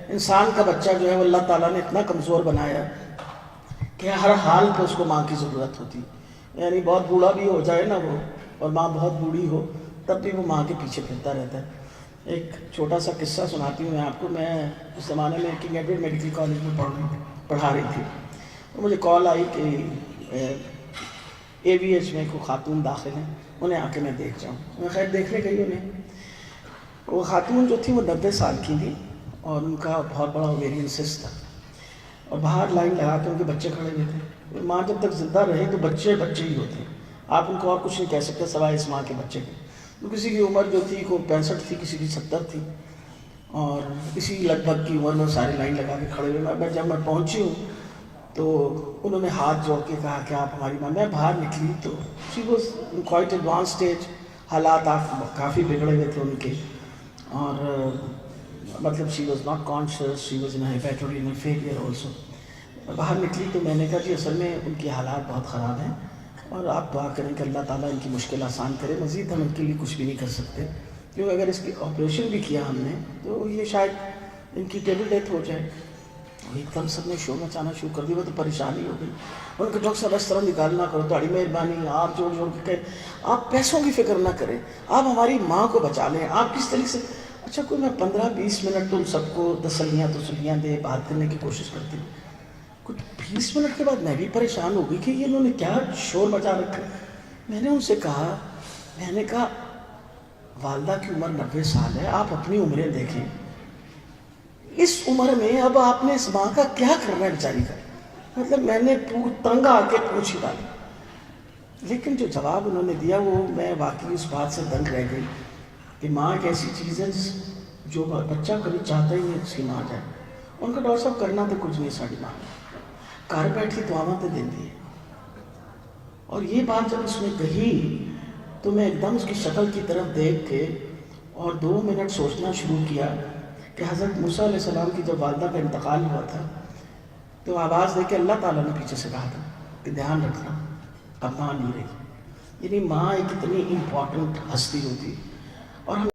انسان کا بچہ جو ہے وہ اللہ تعالیٰ نے اتنا کمزور بنایا کہ ہر حال پہ اس کو ماں کی ضرورت ہوتی، یعنی بہت بوڑھا بھی ہو جائے نا وہ اور ماں بہت بوڑھی ہو تب بھی وہ ماں کے پیچھے پھرتا رہتا ہے۔ ایک چھوٹا سا قصہ سناتی ہوں میں آپ کو۔ میں اس زمانے میں کنگ ایڈورڈ میڈیکل کالج میں پڑھا رہی تھی، تو مجھے کال آئی کہ اے بی ایچ میں کوئی خاتون داخل ہیں، انہیں آ کے میں دیکھ جاؤں۔ میں خیر دیکھنے گئی انہیں۔ وہ خاتون جو تھی وہ 90 سال کی تھی اور ان کا بہت بڑا اوویرین سسٹ تھا، اور باہر لائن لگا کے ان کے بچے کھڑے ہوئے تھے۔ ماں جب تک زندہ رہے تو بچے بچے ہی ہوتے ہیں، آپ ان کو اور کچھ نہیں کہہ سکتے سوائے اس ماں کے بچے کے۔ تو کسی کی عمر جو تھی کوئی 65 تھی، کسی کی 70 تھی، اور اسی لگ بھگ کی عمر میں ساری لائن لگا کے کھڑے ہوئے۔ جب میں پہنچی ہوں تو انہوں نے ہاتھ جوڑ کے کہا کہ آپ ہماری ماں۔ میں باہر نکلی تو she was quite advance stage, حالات کافی بگڑے ہوئے تھے ان کے، اور مطلب she was not conscious, she was in hepatorenal failure also. باہر نکلی تو میں نے کہا جی اصل میں ان کی حالات بہت خراب ہیں اور آپ دعا کریں کہ اللہ تعالیٰ ان کی مشکل آسان کرے، مزید ہم ان کے لیے کچھ بھی نہیں کر سکتے، کیونکہ اگر اس کی آپریشن بھی کیا ہم نے تو یہ شاید ان کی ٹیبل ڈیتھ ہو جائے۔ ایک دم سب نے شور مچانا شروع کر دیا، وہ تو پریشانی ہو گئی۔ ان کے ڈاکٹر صاحب اس طرح نکالنا کرو، تمہاری مہربانی، آپ جوڑ جوڑ کے کہیں آپ پیسوں کی فکر نہ کریں، آپ ہماری ماں کو بچا لیں، آپ کس طریقے سے۔ اچھا کوئی میں 15-20 منٹ تو ان سب کو تسلیاں دے بات کرنے کی کوشش کرتی ہوں۔ کچھ 20 منٹ کے بعد میں بھی پریشان ہو گئی کہ یہ انہوں نے کیا شور مچا رکھا۔ میں نے ان سے کہا، میں نے کہا والدہ کی عمر 90 سال ہے، آپ اپنی عمریں دیکھیں، اس عمر میں اب آپ نے اس ماں کا کیا کرنا ہے بیچاری کا۔ مطلب میں نے تنگ آ کے پوچھ ہی ڈالی، لیکن جو جواب انہوں نے دیا وہ میں واقعی اس بات سے دنگ رہ گئی کہ ماں ایک ایسی چیز ہے جو بچہ کبھی چاہتا ہی نہیں اس کی ماں جائے۔ ان کا ڈاکٹر صاحب کرنا تو کچھ نہیں ساری ماں، گھر بیٹھ کے دعاواں تو دیتی ہے۔ اور یہ بات جب اس نے کہی تو میں ایک دم اس کی شکل کی طرف دیکھ کے اور 2 منٹ سوچنا شروع کیا کہ حضرت موسیٰ علیہ السلام کی جب والدہ کا انتقال ہوا تھا تو آواز دے کے اللہ تعالیٰ نے پیچھے سے کہا تھا کہ دھیان رکھنا اب ماں نہیں رہی۔ یعنی ماں ایک اتنی امپورٹنٹ ہستی ہوتی، اور ہم